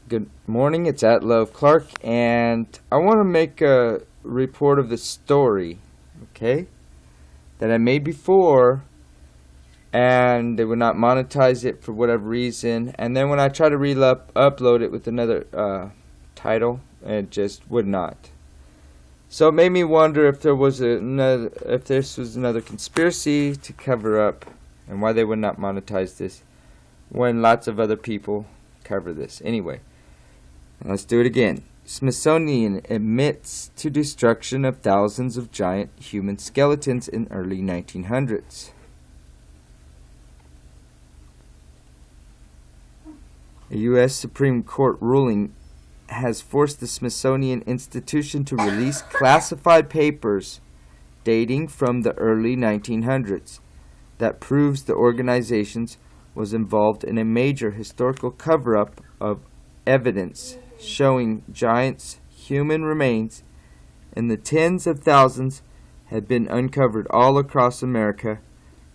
Good morning, it's at Love Clark, and I want to make a report of the story, okay, that I made before, and they would not monetize it for whatever reason, and then when I try to upload it with another title, it just would not. So it made me wonder if this was another conspiracy to cover up, and why they would not monetize this when lots of other people cover this. Anyway, let's do it again. Smithsonian admits to destruction of thousands of giant human skeletons in early 1900s. A U.S. Supreme Court ruling has forced the Smithsonian Institution to release classified papers dating from the early 1900s that proves the organization was involved in a major historical cover-up of evidence showing giants' human remains in the tens of thousands had been uncovered all across America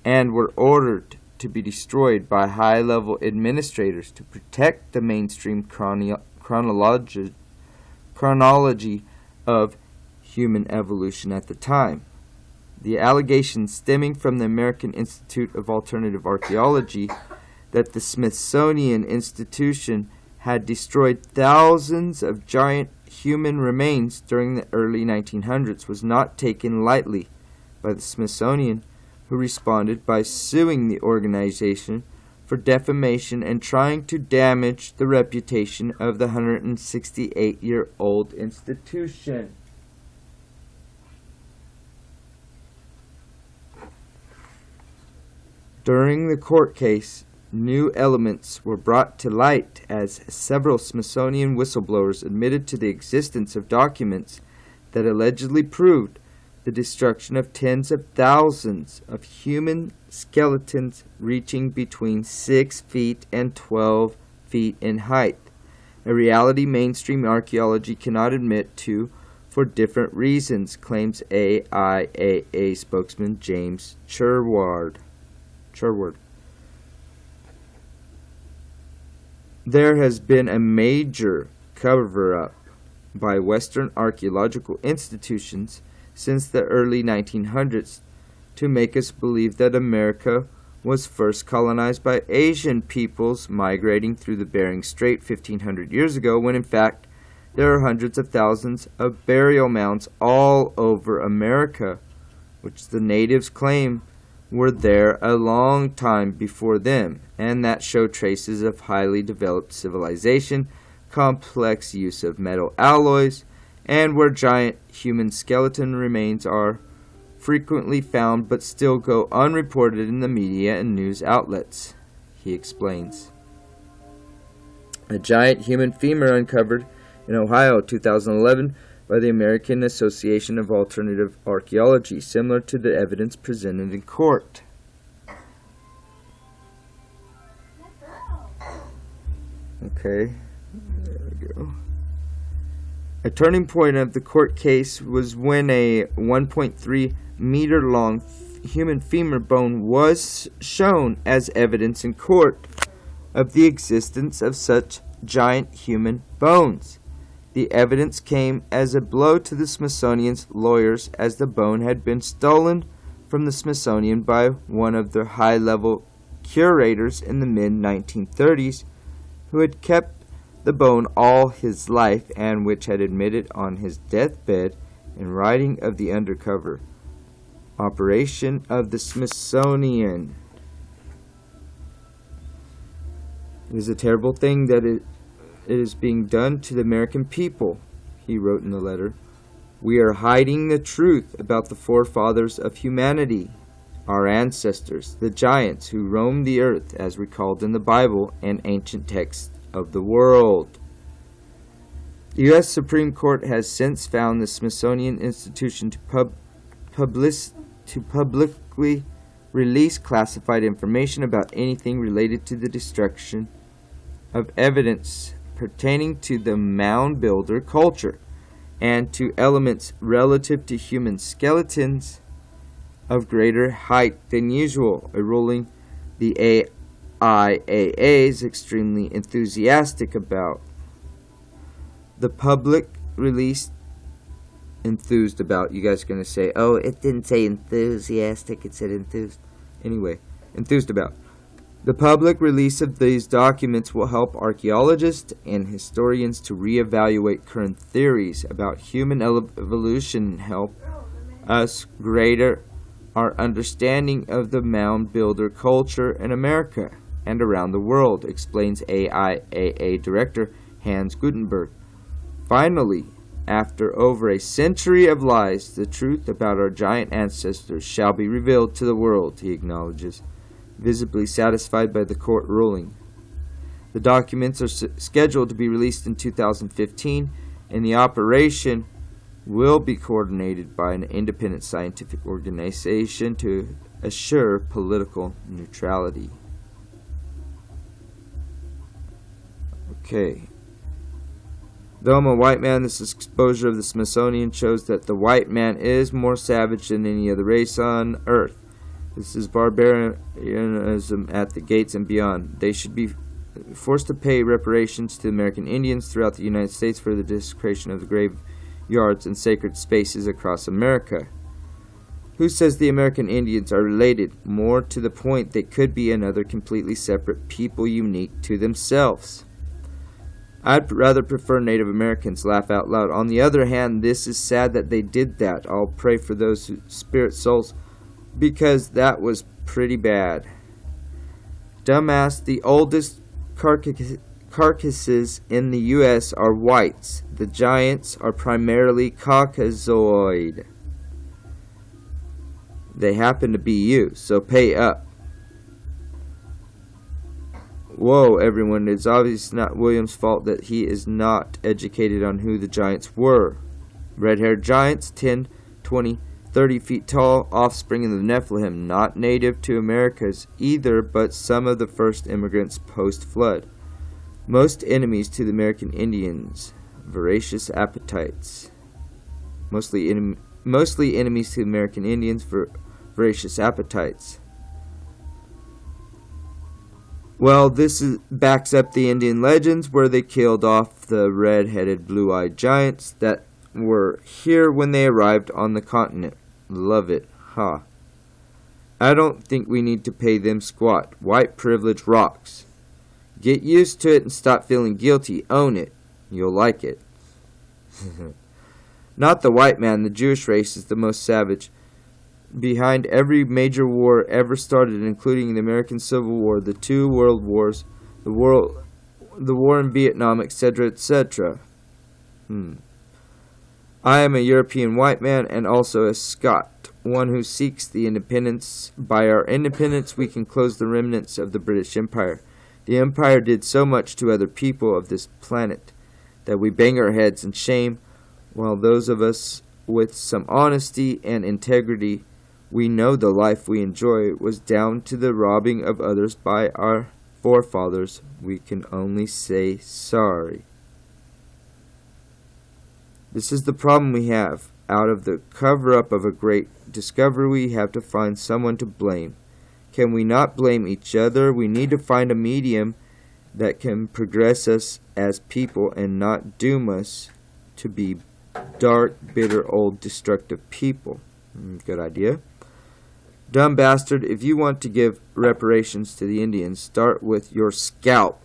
and were ordered to be destroyed by high-level administrators to protect the mainstream chronology of human evolution at the time. The allegations stemming from the American Institute of Alternative Archaeology that the Smithsonian Institution had destroyed thousands of giant human remains during the early 1900s was not taken lightly by the Smithsonian, who responded by suing the organization for defamation and trying to damage the reputation of the 168-year-old institution. During the court case, new elements were brought to light as several Smithsonian whistleblowers admitted to the existence of documents that allegedly proved the destruction of tens of thousands of human skeletons reaching between 6 feet and 12 feet in height, a reality mainstream archaeology cannot admit to for different reasons, claims AIAA spokesman James Cherward. There has been a major cover-up by Western archaeological institutions since the early 1900s to make us believe that America was first colonized by Asian peoples migrating through the Bering Strait 1,500 years ago, when in fact there are hundreds of thousands of burial mounds all over America, which the natives claim were there a long time before them, and that show traces of highly developed civilization, complex use of metal alloys, and where giant human skeleton remains are frequently found but still go unreported in the media and news outlets, he explains. A giant human femur uncovered in Ohio, 2011, by the American Association of Alternative Archaeology, similar to the evidence presented in court. Okay, there we go. A turning point of the court case was when a 1.3 meter long human femur bone was shown as evidence in court of the existence of such giant human bones. The evidence came as a blow to the Smithsonian's lawyers, as the bone had been stolen from the Smithsonian by one of their high-level curators in the mid-1930s, who had kept the bone all his life and which had admitted on his deathbed in writing of the undercover operation of the Smithsonian. It is a terrible thing that it is being done to the American people, he wrote in the letter. We are hiding the truth about the forefathers of humanity, our ancestors, the giants who roamed the earth as recalled in the Bible and ancient texts of the world. The U.S. Supreme Court has since found the Smithsonian Institution to publicly release classified information about anything related to the destruction of evidence pertaining to the mound builder culture and to elements relative to human skeletons of greater height than usual, a ruling the AIAA is extremely enthusiastic about. The public released enthused about. You guys are going to say, oh, it didn't say enthusiastic, it said enthused. Anyway, enthused about. The public release of these documents will help archaeologists and historians to reevaluate current theories about human evolution and help us greater our understanding of the mound builder culture in America and around the world, explains AIAA Director Hans Gutenberg. Finally, after over a century of lies, the truth about our giant ancestors shall be revealed to the world, he acknowledges, visibly satisfied by the court ruling. The documents are scheduled to be released in 2015, and the operation will be coordinated by an independent scientific organization to assure political neutrality. Okay. Though I'm a white man, this exposure of the Smithsonian shows that the white man is more savage than any other race on earth. This is barbarianism at the gates and beyond. They should be forced to pay reparations to American Indians throughout the United States for the desecration of the graveyards and sacred spaces across America. Who says the American Indians are related? More to the point, they could be another completely separate people unique to themselves. I'd rather prefer Native Americans, laugh out loud. On the other hand, this is sad that they did that. I'll pray for those spirit souls, because that was pretty bad. Dumbass, the oldest carcasses in the U.S. are whites. The giants are primarily Caucasoid. They happen to be you, so pay up. Whoa, everyone, it's obviously not William's fault that he is not educated on who the giants were. Red-haired giants, 10, 20, 30 feet tall, offspring of the Nephilim, not native to Americas either, but some of the first immigrants post-flood. Most enemies to the American Indians, voracious appetites. Mostly enemies to the American Indians, voracious appetites. Well, this backs up the Indian legends where they killed off the red-headed, blue-eyed giants that were here when they arrived on the continent. Love it, huh? I don't think we need to pay them squat. White privilege rocks. Get used to it and stop feeling guilty. Own it. You'll like it. Not the white man. The Jewish race is the most savage. Behind every major war ever started, including the American Civil War, the two World Wars, the war in Vietnam, etc., etc. I am a European white man and also a Scot, one who seeks the independence. By our independence, we can close the remnants of the British Empire. The Empire did so much to other people of this planet that we bang our heads in shame, while those of us with some honesty and integrity, we know the life we enjoy was down to the robbing of others by our forefathers. We can only say sorry. This is the problem we have. Out of the cover-up of a great discovery, we have to find someone to blame. Can we not blame each other? We need to find a medium that can progress us as people and not doom us to be dark, bitter, old, destructive people. Good idea. Dumb bastard, if you want to give reparations to the Indians, start with your scalp.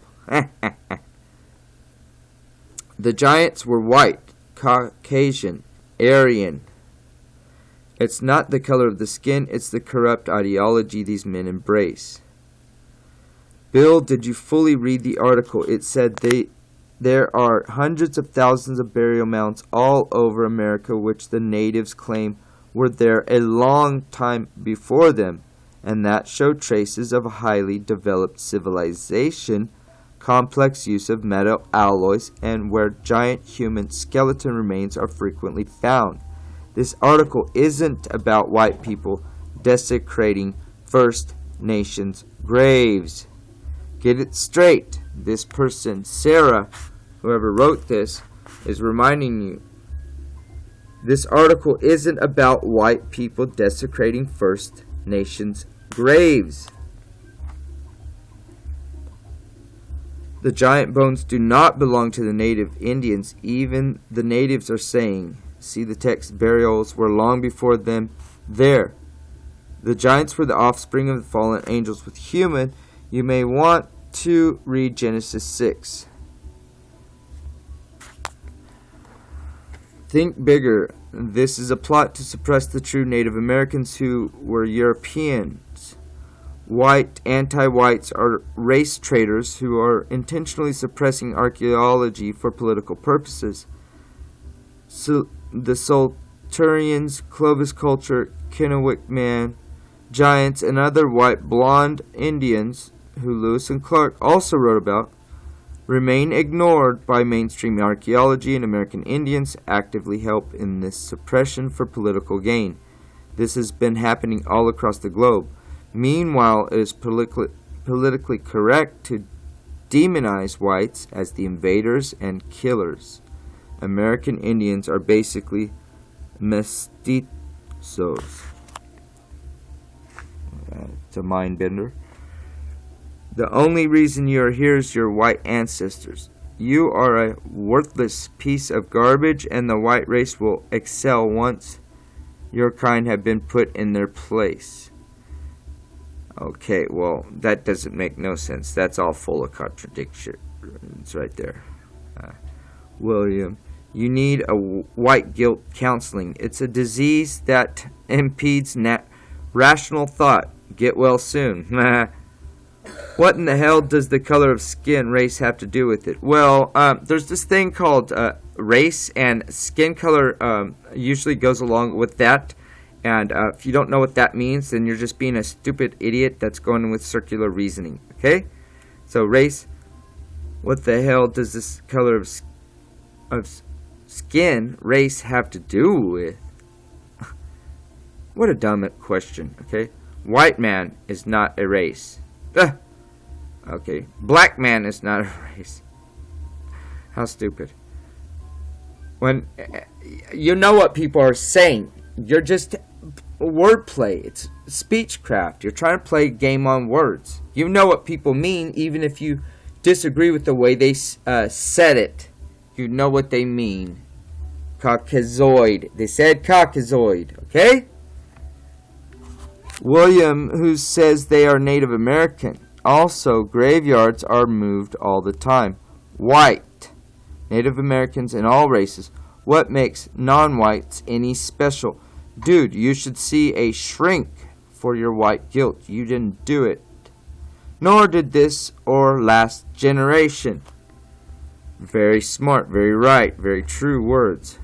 The giants were white, Caucasian, Aryan. It's not the color of the skin, it's the corrupt ideology these men embrace. Bill, did you fully read the article? It said there are hundreds of thousands of burial mounds all over America which the natives claim were there a long time before them, and that show traces of a highly developed civilization, complex use of metal alloys, and where giant human skeleton remains are frequently found. This article isn't about white people desecrating First Nations graves. Get it straight. This person, Sarah, whoever wrote this, is reminding you. This article isn't about white people desecrating First Nations graves. The giant bones do not belong to the native Indians. Even the natives are saying, see the text, burials were long before them there. The giants were the offspring of the fallen angels with human. You may want to read Genesis 6. Think bigger. This is a plot to suppress the true Native Americans who were Europeans. White anti-whites are race traitors who are intentionally suppressing archaeology for political purposes. So the Solturians, Clovis culture, Kennewick man, giants, and other white blonde Indians, who Lewis and Clark also wrote about, remain ignored by mainstream archaeology, and American Indians actively help in this suppression for political gain. This has been happening all across the globe. Meanwhile, it is politically correct to demonize whites as the invaders and killers. American Indians are basically mestizos. It's a mind bender. The only reason you are here is your white ancestors. You are a worthless piece of garbage, and the white race will excel once your kind have been put in their place. Okay, well, that doesn't make no sense. That's all full of contradictions right there. William, you need a white guilt counseling. It's a disease that impedes rational thought. Get well soon. What in the hell does the color of skin race have to do with it? Well, there's this thing called race, and skin color usually goes along with that. And if you don't know what that means, then you're just being a stupid idiot that's going with circular reasoning. Okay? So race, what the hell does this color of skin race have to do with? What a dumb question. Okay? White man is not a race. Okay, black man is not a race. How stupid. When you know what people are saying, you're just wordplay. It's speechcraft. You're trying to play a game on words. You know what people mean, even if you disagree with the way they said it. You know what they mean. Caucasoid. They said Caucasoid. Okay? William, who says they are Native American. Also, graveyards are moved all the time. White. Native Americans in all races. What makes non-whites any special? Dude, you should see a shrink for your white guilt. You didn't do it. Nor did this or last generation. Very smart, very right, very true words.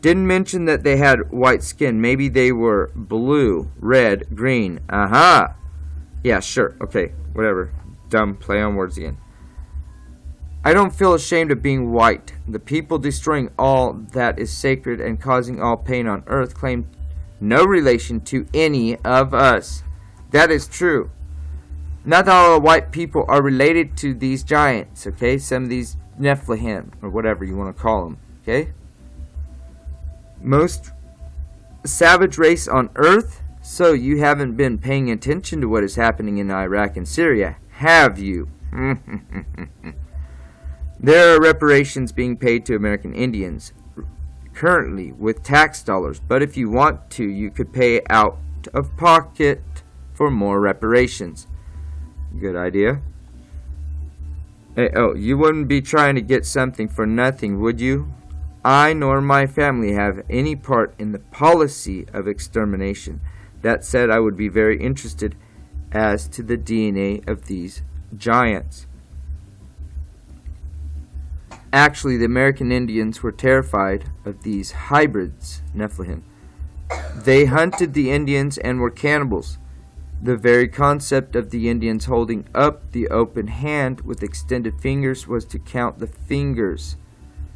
Didn't mention that they had white skin. Maybe they were blue, red, green. Aha! Yeah, sure. Okay, whatever. Dumb play on words again. I don't feel ashamed of being white. The people destroying all that is sacred and causing all pain on earth claim no relation to any of us. That is true. Not all white people are related to these giants, okay? Some of these Nephilim, or whatever you want to call them, okay? Most savage race on earth? So you haven't been paying attention to what is happening in Iraq and Syria, have you? There are reparations being paid to American Indians currently with tax dollars, but if you want to, you could pay out of pocket for more reparations. Good idea. Hey, oh, you wouldn't be trying to get something for nothing, would you? I nor my family have any part in the policy of extermination. That said, I would be very interested as to the DNA of these giants. Actually, the American Indians were terrified of these hybrids, Nephilim. They hunted the Indians and were cannibals. The very concept of the Indians holding up the open hand with extended fingers was to count the fingers.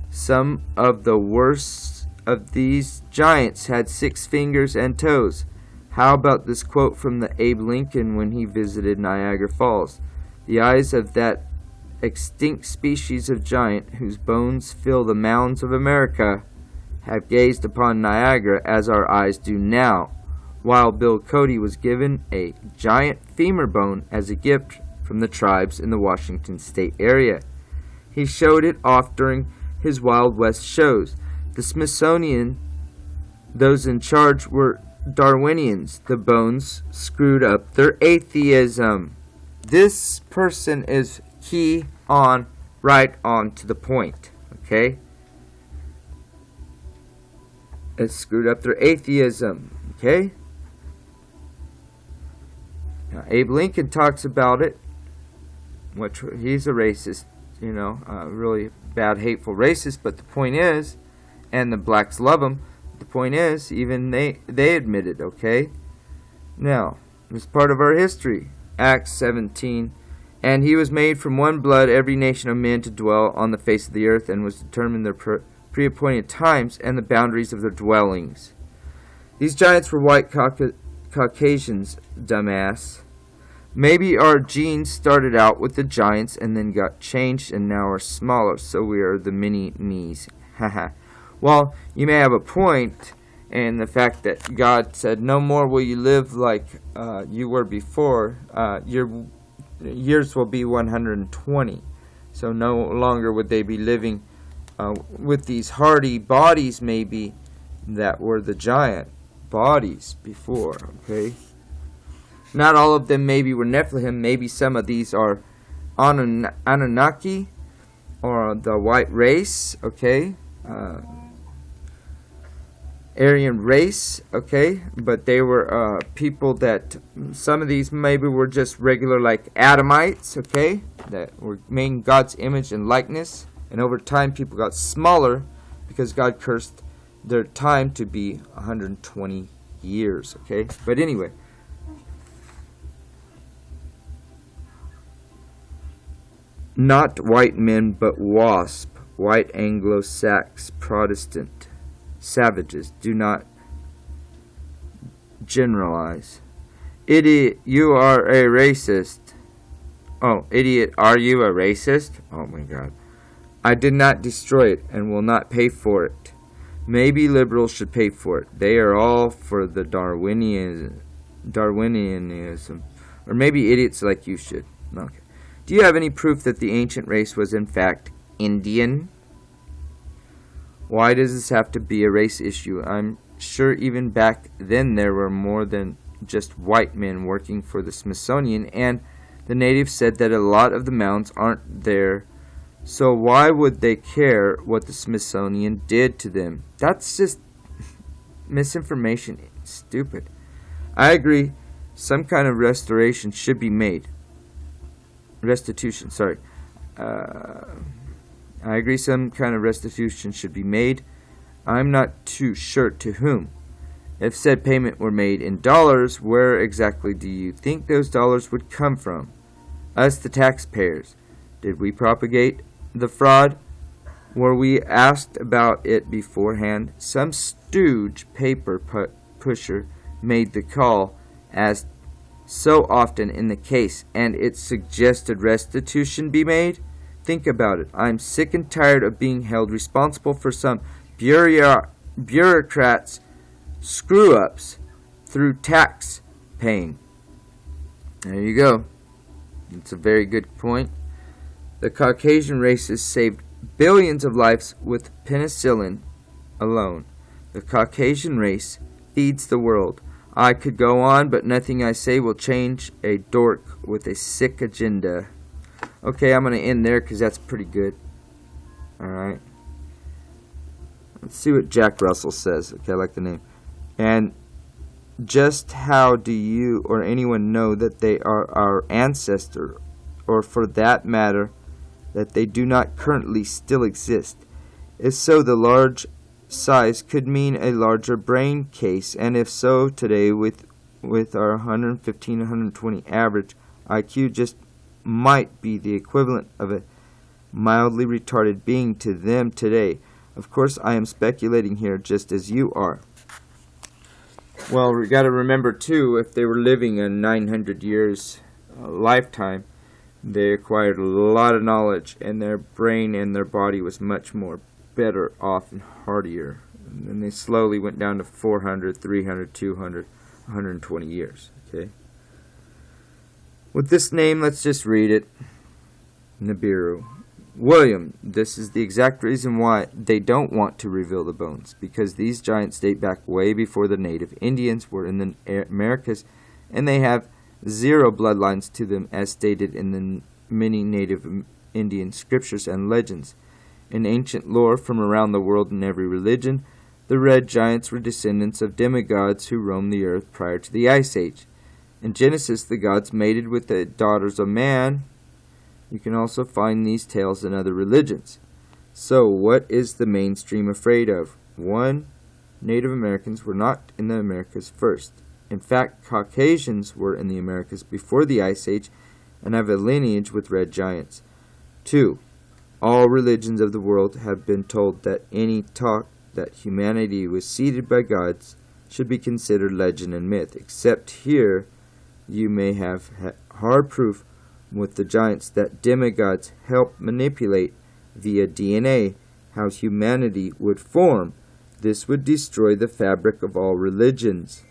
Some of the worst of these giants had 6 fingers and toes. How about this quote from the Abe Lincoln when he visited Niagara Falls? The eyes of that extinct species of giant whose bones fill the mounds of America have gazed upon Niagara as our eyes do now, while Bill Cody was given a giant femur bone as a gift from the tribes in the Washington state area. He showed it off during his Wild West shows. The Smithsonian, those in charge were Darwinians. The bones screwed up their atheism. This person is key on, right on to the point, okay? It screwed up their atheism, okay? Now, Abe Lincoln talks about it, which he's a racist, really bad, hateful racist, but the point is, and the blacks love him, the point is, even they admit it, okay? Now, it's part of our history. Acts 17, and he was made from one blood every nation of men to dwell on the face of the earth, and was determined their pre-appointed times and the boundaries of their dwellings. These giants were white Caucasians, dumbass. Maybe our genes started out with the giants and then got changed and now are smaller, so we are the mini-me's. Haha. Well, you may have a point in the fact that God said, no more will you live like you were before. Your years will be 120. So no longer would they be living with these hardy bodies, maybe, that were the giant bodies before, okay? Not all of them maybe were Nephilim. Maybe some of these are Anunnaki or the white race, okay? Aryan race, okay? But they were people that, some of these maybe were just regular like Adamites, okay? That were made in God's image and likeness. And over time people got smaller because God cursed their time to be 120 years, okay? But anyway, not white men, but WASP, white Anglo-Sax Protestant savages. Do not generalize. Idiot, you are a racist. Oh, idiot, are you a racist? Oh my God. I did not destroy it and will not pay for it. Maybe liberals should pay for it. They are all for the Darwinianism. Or maybe idiots like you should. Okay. Do you have any proof that the ancient race was in fact Indian? Why does this have to be a race issue? I'm sure even back then there were more than just white men working for the Smithsonian, and the natives said that a lot of the mounds aren't there. So why would they care what the Smithsonian did to them? That's just misinformation. It's stupid. I agree. Some kind of restoration should be made. Restitution, sorry. I agree some kind of restitution should be made. I'm not too sure to whom. If said payment were made in dollars, where exactly do you think those dollars would come from? Us, the taxpayers. Did we propagate the fraud? Were we asked about it beforehand? Some stooge paper pusher made the call, as so often in the case, and it suggested restitution be made? Think about it. I'm sick and tired of being held responsible for some bureaucrats' screw-ups through tax paying. There you go. It's a very good point. The Caucasian races saved billions of lives with penicillin alone. The Caucasian race feeds the world. I could go on, but nothing I say will change a dork with a sick agenda. Okay, I'm going to end there because that's pretty good. Alright. Let's see what Jack Russell says. Okay, I like the name. And just how do you or anyone know that they are our ancestor, or for that matter, that they do not currently still exist? If so, the large size could mean a larger brain case, and if so, today with our 115, 120 average IQ just might be the equivalent of a mildly retarded being to them today. Of course, I am speculating here just as you are. Well, we got to remember too, if they were living a 900 years lifetime, they acquired a lot of knowledge, and their brain and their body was much more better off and hardier. And then they slowly went down to 400, 300, 200, 120 years. Okay. With this name, let's just read it. Nibiru. William, this is the exact reason why they don't want to reveal the bones, because these giants date back way before the native Indians were in the Americas, and they have zero bloodlines to them as stated in the many native Indian scriptures and legends. In ancient lore from around the world in every religion, the red giants were descendants of demigods who roamed the earth prior to the Ice Age. In Genesis, the gods mated with the daughters of man. You can also find these tales in other religions. So, what is the mainstream afraid of? 1. Native Americans were not in the Americas first. In fact, Caucasians were in the Americas before the Ice Age and have a lineage with red giants. 2. All religions of the world have been told that any talk that humanity was seeded by gods should be considered legend and myth, except here you may have hard proof with the giants that demigods help manipulate via DNA how humanity would form. This would destroy the fabric of all religions.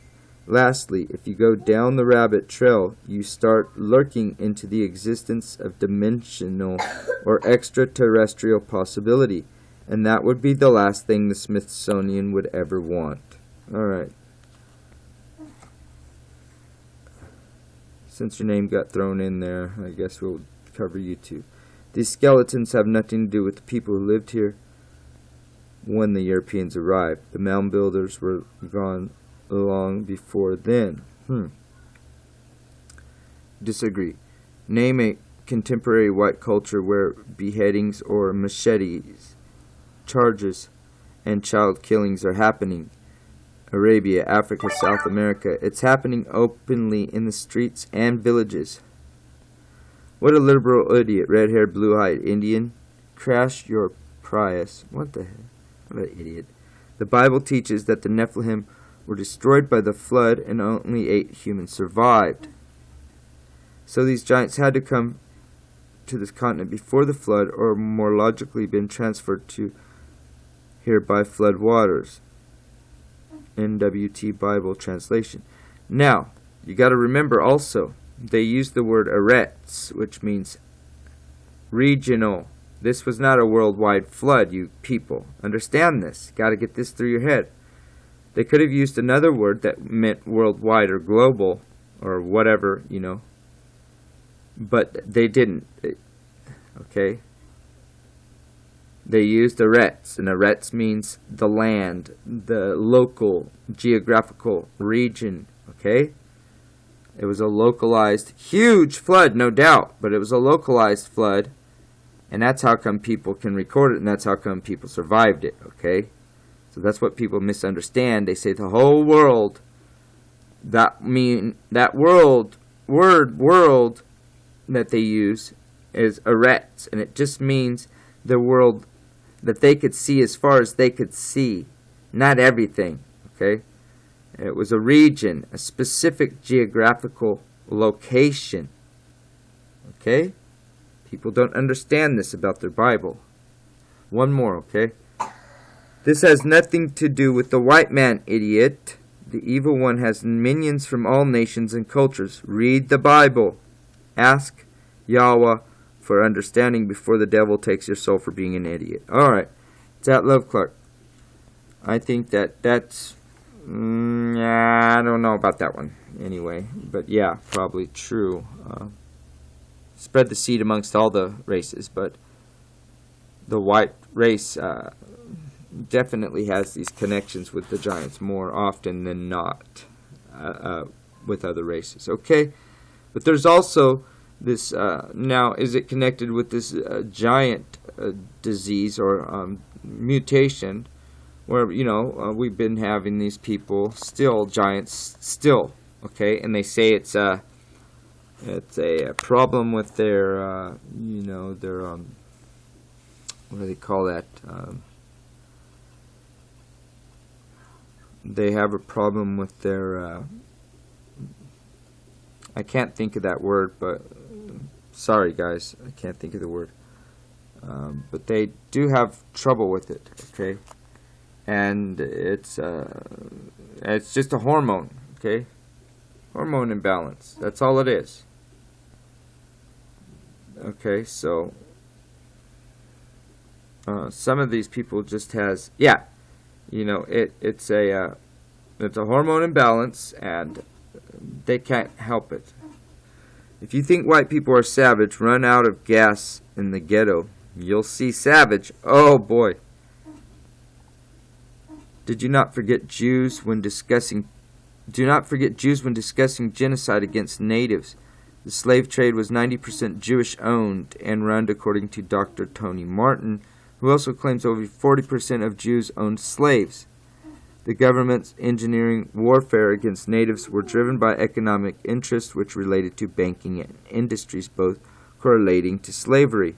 Lastly, if you go down the rabbit trail, you start lurking into the existence of dimensional or extraterrestrial possibility, and that would be the last thing the Smithsonian would ever want. Alright. Since your name got thrown in there, I guess we'll cover you too. These skeletons have nothing to do with the people who lived here when the Europeans arrived. The mound builders were gone long before then. Disagree. Name a contemporary white culture where beheadings or machetes, charges, and child killings are happening. Arabia, Africa, South America. It's happening openly in the streets and villages. What a liberal idiot, red-haired, blue-eyed Indian. Crash your Prius. What the heck? What an idiot. The Bible teaches that the Nephilim were destroyed by the flood and only 8 humans survived. So these giants had to come to this continent before the flood, or more logically been transferred to here by flood waters. NWT Bible translation. Now, you got to remember also, they used the word Eretz, which means regional. This was not a worldwide flood, you people. Understand this. Got to get this through your head. They could have used another word that meant worldwide or global or whatever, you know. But they didn't. Okay? They used Eretz, and Eretz means the land, the local, geographical region, okay? It was a localized, huge flood, no doubt, but it was a localized flood, and that's how come people can record it, and that's how come people survived it, okay? So that's what people misunderstand. They say the whole world, that world that they use is Eretz, and it just means the world that they could see as far as they could see, not everything, okay? It was a region, a specific geographical location, okay? People don't understand this about their Bible. One more, okay? This has nothing to do with the white man, idiot. The evil one has minions from all nations and cultures. Read the Bible. Ask Yahweh for understanding before the devil takes your soul for being an idiot. Alright, it's at Love Clark. I think that's... I don't know about that one anyway. But yeah, probably true. Spread the seed amongst all the races, but the white race definitely has these connections with the giants more often than not with other races. Okay? But there's also this, now, is it connected with this giant disease or mutation where, you know, we've been having these people still, giants still, okay? And they say it's a problem with their, you know, their, what do they call that? They have a problem with their, I can't think of that word, but sorry guys, I can't think of the word. But they do have trouble with it, okay? And it's just a hormone, okay? Hormone imbalance. That's all it is. Okay, so some of these people just has, yeah, it's a hormone imbalance, and they can't help it. If you think white people are savage, run out of gas in the ghetto. You'll see savage. Oh boy. Do not forget Jews when discussing genocide against natives. The slave trade was 90% Jewish owned and run according to Dr. Tony Martin, who also claims over 40% of Jews owned slaves. The government's engineering warfare against natives were driven by economic interests which related to banking and industries, both correlating to slavery.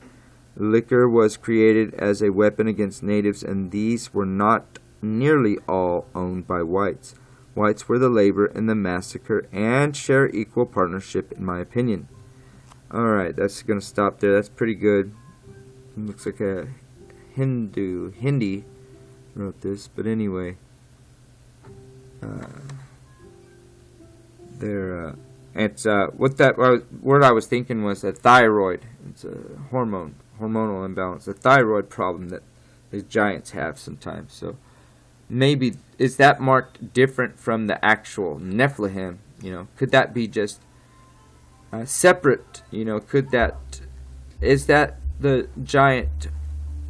Liquor was created as a weapon against natives, and these were not nearly all owned by whites. Whites were the labor in the massacre and share equal partnership, in my opinion. Alright, that's going to stop there. That's pretty good. Looks like a Hindi wrote this, but anyway. What that word I was thinking was a thyroid. It's a hormonal imbalance, a thyroid problem that the giants have sometimes. So maybe is that marked different from the actual Nephilim? Could that be just separate? Is that the giant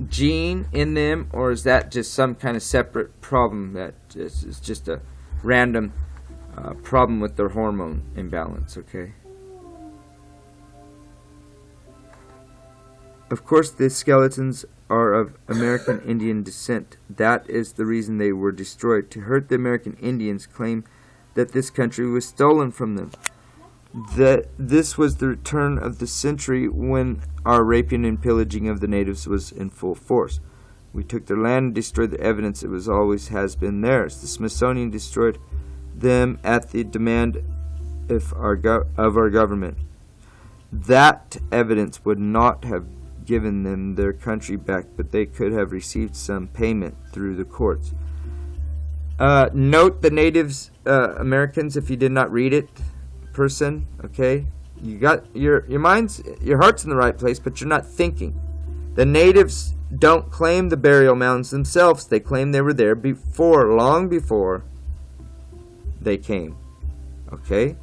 gene in them, or is that just some kind of separate problem that is just a random problem with their hormone imbalance? Okay. Of course, the skeletons are of American Indian descent. That is the reason they were destroyed. To hurt the American Indians, claim that this country was stolen from them. That this was the turn of the century when our raping and pillaging of the natives was in full force. We took their land and destroyed the evidence it was always has been theirs. The Smithsonian destroyed them at the demand of our government. That evidence would not have given them their country back, but they could have received some payment through the courts. Note the Natives Americans, if you did not read it, person, okay? You got your heart's in the right place, but you're not thinking. The natives don't claim the burial mounds themselves. They claim they were there long before they came. Okay?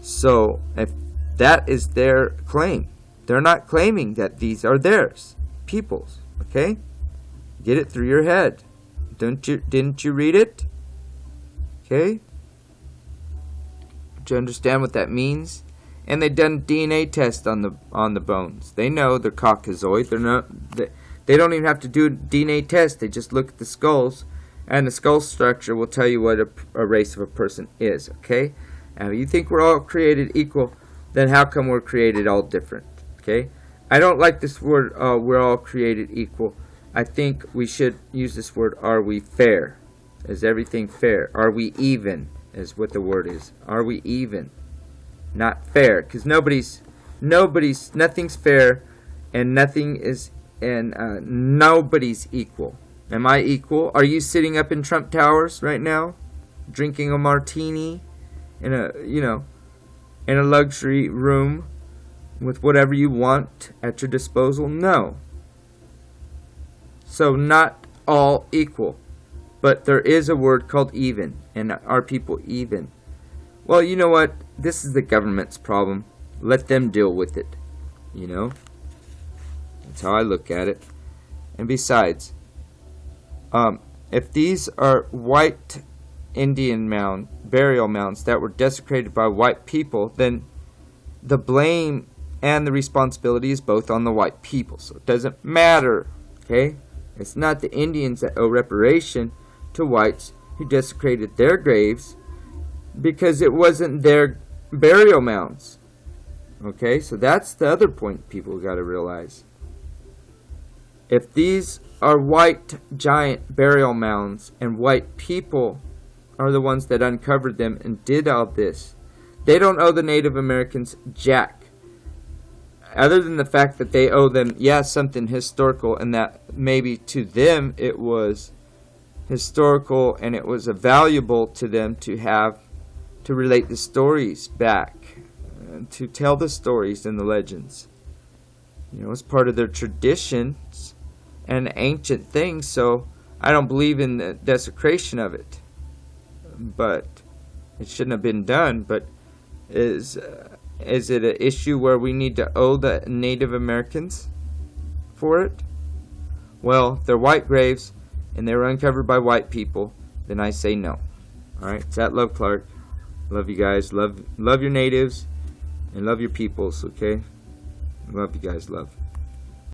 So, if that is their claim, they're not claiming that these are theirs, people's. Okay? Get it through your head. Didn't you read it? Okay? Do you understand what that means? And they done DNA tests on the bones. They know they're Caucasoid. They don't even have to do a DNA test. They just look at the skulls, and the skull structure will tell you what a race of a person is. Okay? Now, if you think we're all created equal, then how come we're created all different? Okay? I don't like this word, we're all created equal. I think we should use this word, are we fair? Is everything fair? Are we even? Is what the word is. Are we even? Not fair, because nothing's fair, and nobody's equal. Am I equal? Are you sitting up in Trump Towers right now, drinking a martini in a luxury room with whatever you want at your disposal? No. So not all equal, but there is a word called even, and are people even? Well, you know what? This is the government's problem. Let them deal with it. That's how I look at it. And besides, if these are white Indian burial mounds that were desecrated by white people, then the blame and the responsibility is both on the white people. So it doesn't matter, okay? It's not the Indians that owe reparation to whites who desecrated their graves, because it wasn't their burial mounds. Okay, so that's the other point people got to realize. If these are white giant burial mounds and white people are the ones that uncovered them and did all this, they don't owe the Native Americans jack. Other than the fact that they owe them, something historical, and that maybe to them it was historical and it was valuable to them to have to relate the stories back, to tell the stories and the legends. It's part of their traditions and ancient things, so I don't believe in the desecration of it. But it shouldn't have been done. But is it an issue where we need to owe the Native Americans for it? Well, if they're white graves and they were uncovered by white people, then I say no. Alright, it's at Love Clark. Love you guys. Love your natives and love your peoples, okay? Love you guys. Love.